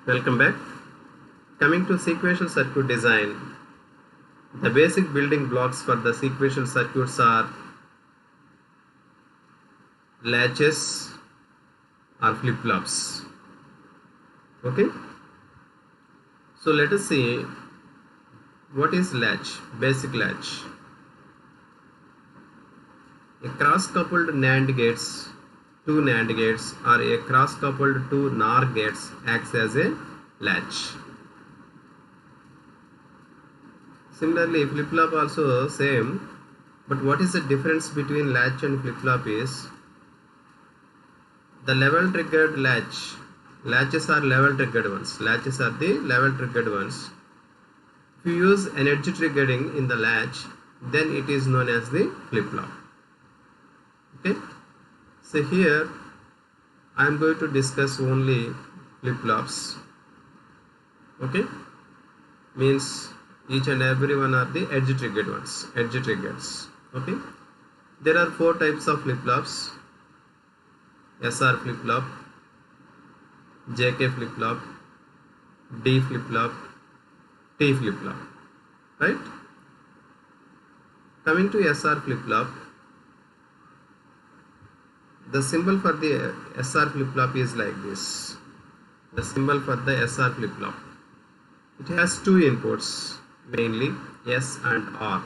Welcome back. Coming to sequential circuit design, the basic building blocks for the sequential circuits are latches or flip-flops. Okay. So let us see what is latch. Basic latch. A cross-coupled NAND gates, two NAND gates, or a cross-coupled two NOR gates acts as a latch. Similarly, flip-flop also same, but what is the difference between latch and flip-flop is the level triggered latch. Latches are level triggered ones. Latches are the level triggered ones. If you use energy triggering in the latch, then it is known as the flip-flop. Okay. So here I am going to discuss only flip-flops. Okay. Means each and every one are the edge triggered ones. Edge triggers. Okay. There are four types of flip-flops. SR flip-flop, JK flip-flop, D flip-flop, T flip-flop. Right? Coming to SR flip-flop, the symbol for the SR flip-flop is like this. The symbol for the SR flip-flop. It has two inputs mainly, S and R.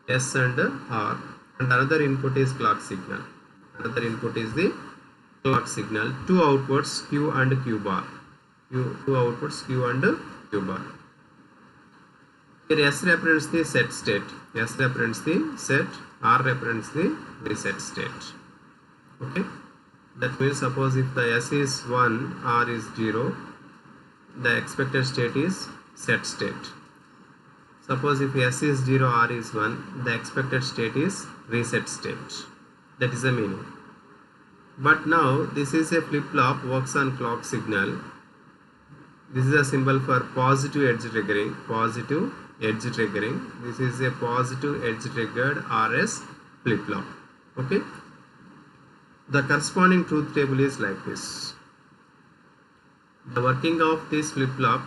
S and R, and another input is clock signal. Another input is the clock signal. Two outputs Q and Q bar. Two outputs Q and Q bar. Here S represents the set state. S represents the set. R represents the reset state. Okay. That means suppose if the S is 1, R is 0, the expected state is set state. Suppose if S is 0, R is 1, the expected state is reset state. That is the meaning. But now this is a flip-flop, works on clock signal. This is a symbol for positive edge triggering. Positive edge triggering. This is a positive edge triggered RS flip-flop. Okay. The corresponding truth table is like this. The working of this flip-flop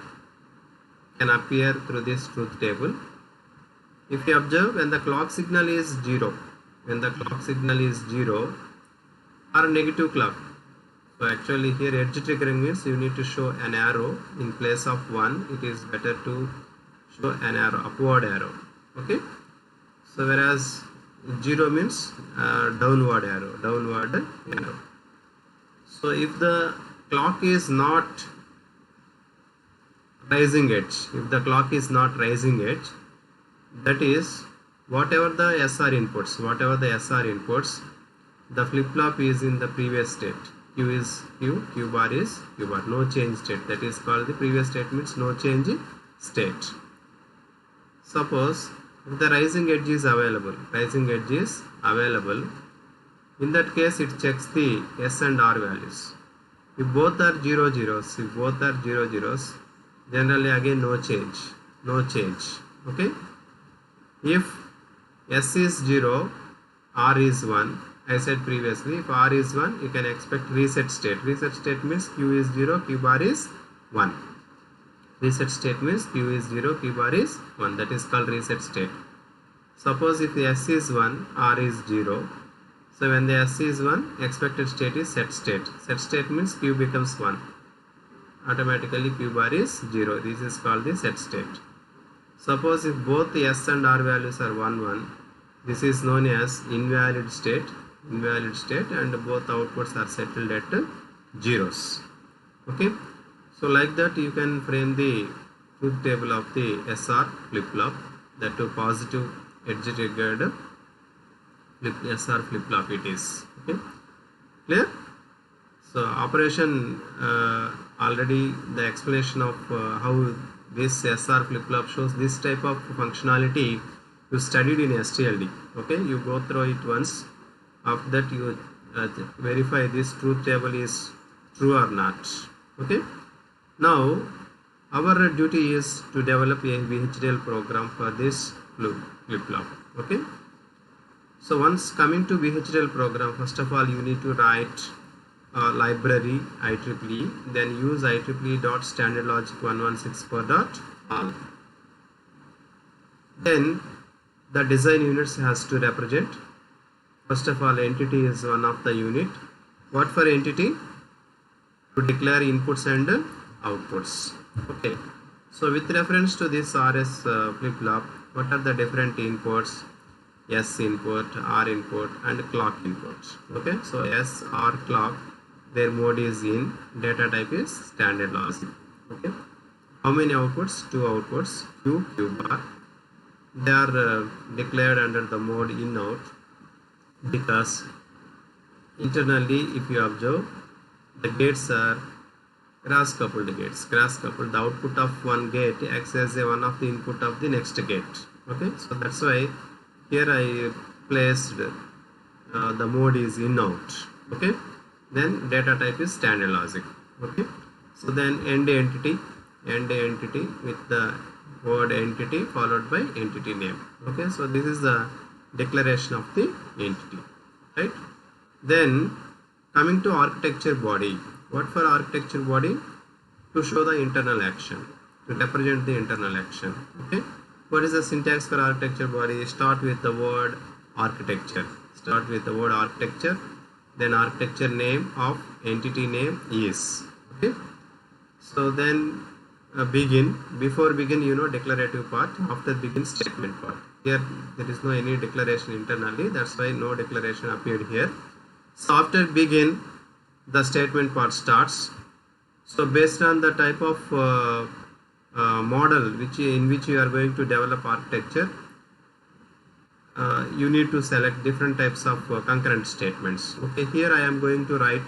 can appear through this truth table. If you observe, when the clock signal is 0, or negative clock. So actually here edge triggering means you need to show an arrow in place of 1. It is better to show an arrow, upward arrow. Okay. So whereas 0 means downward arrow. So if the clock is not rising edge, that is whatever the SR inputs, the flip-flop is in the previous state. Q is Q, Q bar is Q bar, no change state. That is called the previous state, means no change state. Suppose if the rising edge is available, in that case it checks the S and R values. If both are 0 zeros, generally again no change. Okay. If S is 0, R is 1, I said previously, if R is 1, you can expect reset state. Reset state means Q is 0, Q bar is 1. Reset state means Q is 0, Q bar is 1. That is called reset state. Suppose if S is 1, R is 0. So when the S is 1, expected state is set state. Set state means Q becomes 1. Automatically Q bar is 0. This is called the set state. Suppose if both the S and R values are 1, 1, this is known as invalid state, and both outputs are settled at zeros. Okay. So like that you can frame the truth table of the SR flip-flop, that to positive edge triggered SR flip-flop it is. Okay. Clear? So operation, already the explanation of how this SR flip-flop shows this type of functionality you studied in STLD. Okay, you go through it once. After that you verify this truth table is true or not. Okay. Now our duty is to develop a VHDL program for this flip-flop. Okay. So once coming to VHDL program, first of all you need to write library IEEE, then use IEEE dot standard logic 1164 dot all. Then the design units has to represent. First of all, entity is one of the unit. What for entity? To declare inputs and outputs. Okay. So with reference to this RS flip-flop, what are the different inputs? S input, R input, and clock input. Okay. So S, R, clock, their mode is in, data type is standard logic. Okay. How many outputs? Two outputs, Q, Q bar. They are declared under the mode in out, because internally, if you observe, the gates are cross coupled gates. Cross coupled, the output of one gate acts as one of the input of the next gate. Okay, so that's why here I placed the mode is in out. Okay, then data type is standard logic. Okay, so then end entity with the word entity followed by entity name. Okay, so this is the declaration of the entity, right? Then coming to architecture body. What for architecture body? To show the internal action, to represent the internal action. Okay, what is the syntax for architecture body? Start with the word architecture. Start with the word architecture, then architecture name of entity name is. Okay, so then begin. Before begin, declarative part. After begin, statement part. Here there is no any declaration internally, that's why no declaration appeared here. So after begin, the statement part starts. So based on the type of model in which you are going to develop architecture, you need to select different types of concurrent statements. Okay, here I am going to write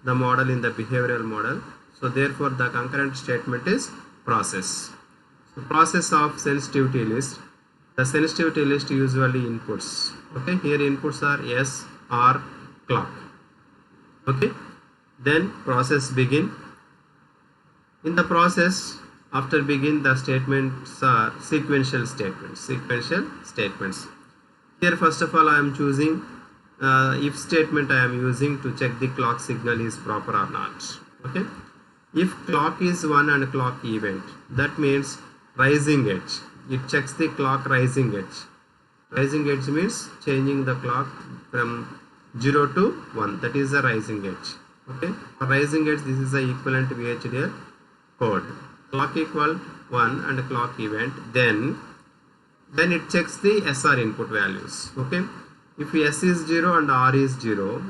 the model in the behavioral model. So therefore the concurrent statement is process. So process of sensitivity list. The sensitivity list usually inputs. Okay, here inputs are S, R, clock. Okay, then process begin. In the process, after begin, the statements are sequential statements. Here first of all I am choosing if statement I am using to check the clock signal is proper or not. Okay, if clock is 1 and clock event, that means rising edge. It checks the clock rising edge. Rising edge means changing the clock from 0 to 1. That is the rising edge. Okay, for rising edge, this is the equivalent VHDL code. Clock equal 1 and clock event, then it checks the SR input values. Okay, if S is 0 and R is 0,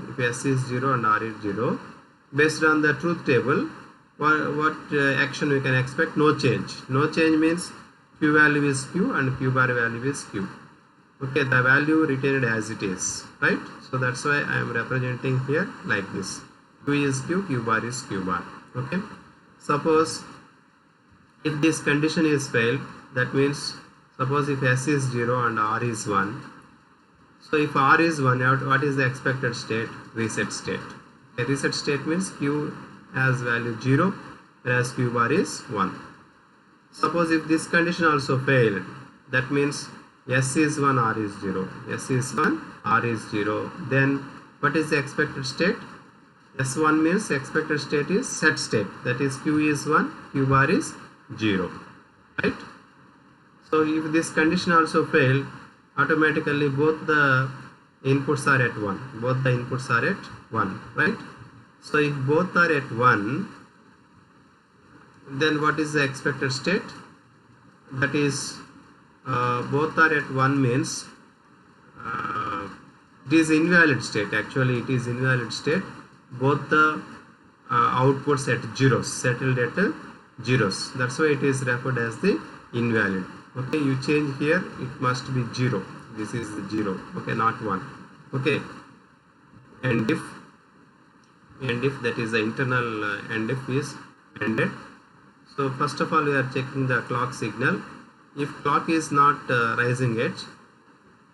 based on the truth table, what action we can expect? No change. No change means Q value is Q and Q bar value is Q. Okay, the value retained as it is, right? So that's why I am representing here like this. Q is Q, Q bar is Q bar. Okay, suppose if this condition is failed, that means suppose if S is 0 and R is 1. So if R is 1, what is the expected state? Reset state. A reset state means Q has value 0 whereas Q bar is 1. Suppose if this condition also failed, that means S is 1, R is 0. S is 1, R is 0. Then what is the expected state? S1 means expected state is set state. That is Q is 1, Q bar is 0. Right? So if this condition also failed, automatically both the inputs are at 1. Both the inputs are at 1. Right? So if both are at 1, then what is the expected state? That is both are at 1 means it is invalid state. Actually it is invalid state. Both the outputs at zeros, settled at zeros. That's why it is referred as the invalid. Okay, you change here, it must be 0. This is 0. Okay, not 1. Okay, and if that is the internal and if is ended. So first of all we are checking the clock signal. If clock is not rising edge,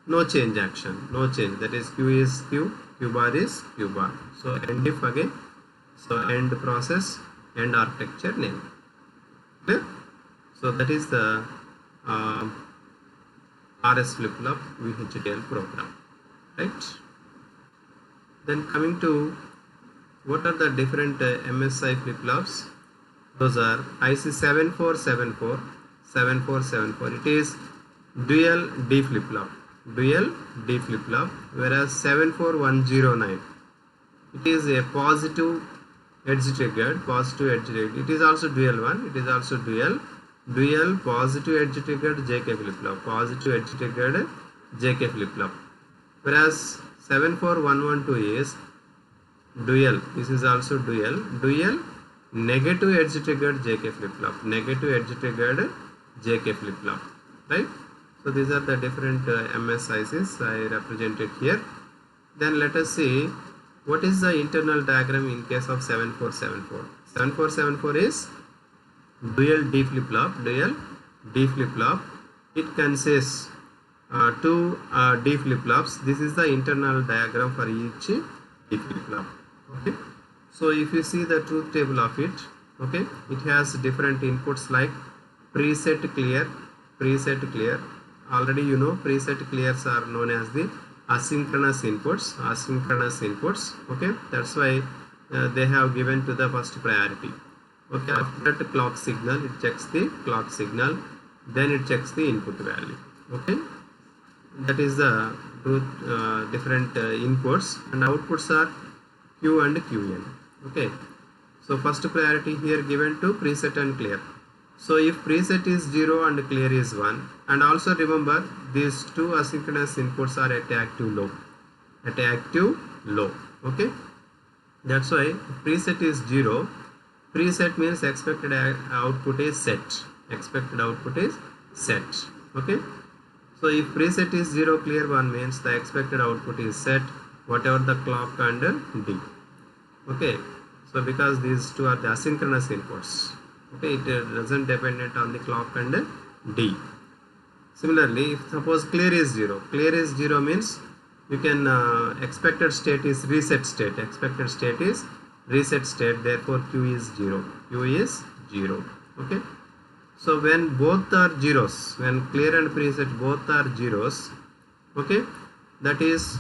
no change action, no change. That is Q is Q, Q bar is Q bar. So end if again. So end process, end architecture name. Clear? So that is the RS flip-flop VHDL program. Right? Then coming to What are the different MSI flip-flops? Those are IC 7474, 7474. It is dual D flip-flop, dual D flip-flop, whereas 74109, it is a positive edge triggered, positive edge triggered. It is also dual one. It is also dual positive edge triggered JK flip-flop, positive edge triggered JK flip-flop. Whereas 74112 is dual. This is also dual negative edge triggered JK flip-flop, negative edge triggered JK flip-flop, right? So these are the different MSICs I represented here. Then let us see what is the internal diagram in case of 7474. 7474 is dual D flip-flop, dual D flip-flop. It consists two D flip-flops. This is the internal diagram for each D flip-flop. Okay. So if you see the truth table of it, okay, it has different inputs like preset clear, preset clear. Already you know preset clears are known as the asynchronous inputs, asynchronous inputs. Okay, that's why they have given to the first priority. Okay, after that clock signal, it checks the clock signal, then it checks the input value. Okay, that is the truth, different inputs, and outputs are Q and Qn. Okay, so first priority here given to preset and clear. So if preset is 0 and clear is 1, and also remember these two asynchronous inputs are at active low, at active low. Okay, that's why preset is 0. Preset means expected output is set, expected output is set. Okay, so if preset is 0, clear 1 means the expected output is set, whatever the clock and D. Okay, so because these two are the asynchronous inputs, okay, it doesn't dependent on the clock and D. Similarly, if suppose clear is 0, clear is 0 means you can expected state is reset state, expected state is reset state, therefore Q is 0, Q is 0. Okay, so when both are zeros, when clear and preset both are zeros, okay, that is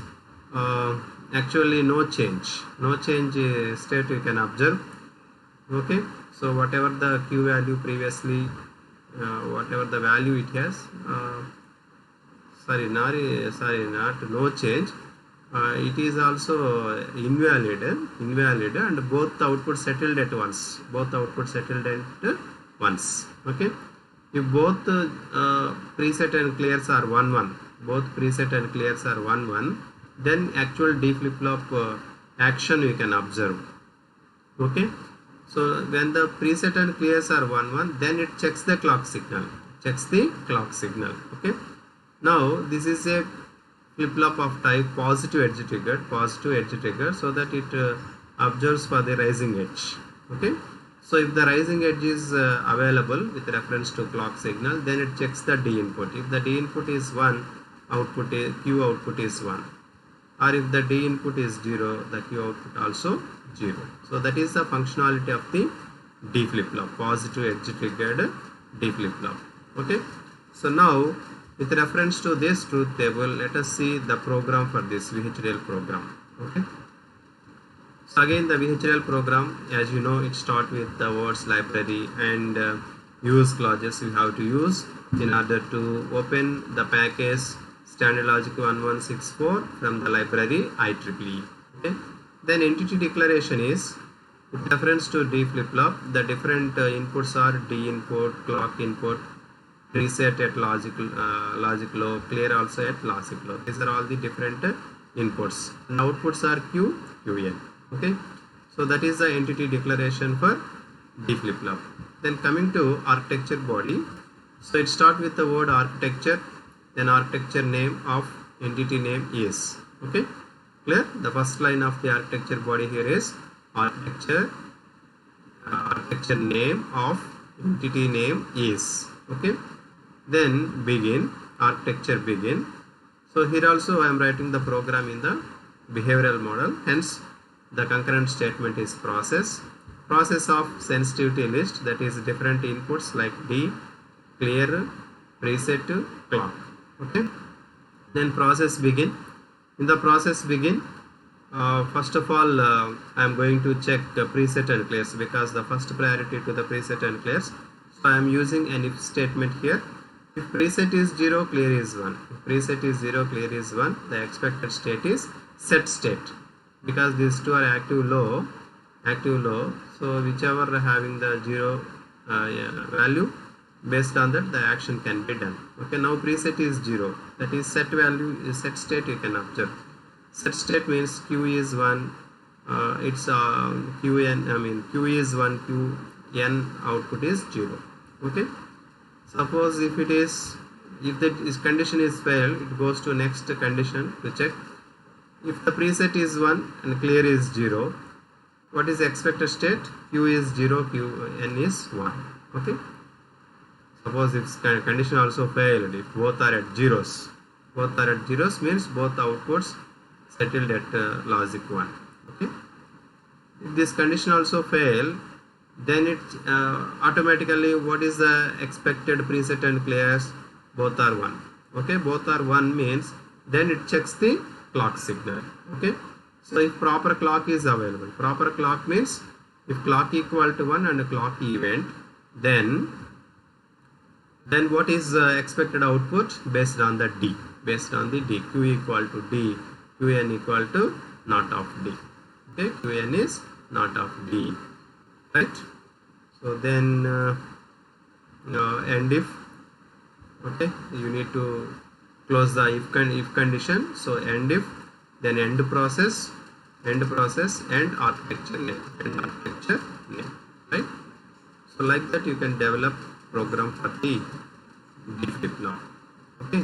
actually no change state you can observe. Okay, so whatever the Q value previously, whatever the value it has, not no change, it is also invalid, and both outputs settled at once, Okay, if both preset and clears are 1-1, both preset and clears are 1-1, then actual D flip-flop action we can observe. Okay, so when the preset and clears are 1-1, then it checks the clock signal, Okay, now this is a flip-flop of type positive edge triggered, so that it observes for the rising edge. Okay, so if the rising edge is available with reference to clock signal, then it checks the D input. If the D input is 1, output is, Q output is 1, or if the D input is 0, the Q output also 0. So that is the functionality of the D flip-flop, positive edge triggered D flip-flop. Okay, so now with reference to this truth table, let us see the program for this VHDL program. Okay, so again the VHDL program, as you know, it starts with the words library and use clauses you have to use in order to open the package Standard Logic 1164 from the library IEEE. Okay, then entity declaration is with reference to D flip-flop. The different inputs are D input, clock input, preset at logic low, clear also at logic low. These are all the different inputs, and outputs are Q, Qn. Okay, so that is the entity declaration for D flip-flop. Then coming to architecture body, so it starts with the word architecture, then architecture name of entity name is. Okay, clear? The first line of the architecture body here is architecture name of entity name is. Okay, then begin, architecture begin. So here also I am writing the program in the behavioral model, hence the concurrent statement is process of sensitivity list, that is different inputs like D, clear, preset, clock. Okay, then process begin. In the process begin, First of all, I am going to check preset and clears, because the first priority to the preset and clears. So I am using an if statement here. If preset is 0, clear is 1. If preset is 0, clear is 1. The expected state is set state, because these two are active low. So whichever having the 0 value, based on that the action can be done. Okay, now preset is 0, that is set value is set state. You can observe set state means q is 1, it's q is 1, qn output is 0. Okay, suppose if the condition is failed, it goes to next condition to check. If the preset is 1 and clear is 0, what is the expected state? Q is 0, qn is 1. Okay, suppose if condition also failed, if both are at zeros, means both outputs settled at logic 1. Okay, if this condition also fail, then it automatically, what is the expected preset and clears? Both are 1. Okay, both are 1 means then it checks the clock signal. Okay, so if proper clock is available, proper clock means if clock equal to 1 and a clock event, then what is expected output? Based on the D, q equal to D, qn equal to not of D. Okay, qn is not of D, right? So then end if. Okay, you need to close the if condition. So end if, then end process and architecture name, right? So like that you can develop program for the D flip flop. Okay.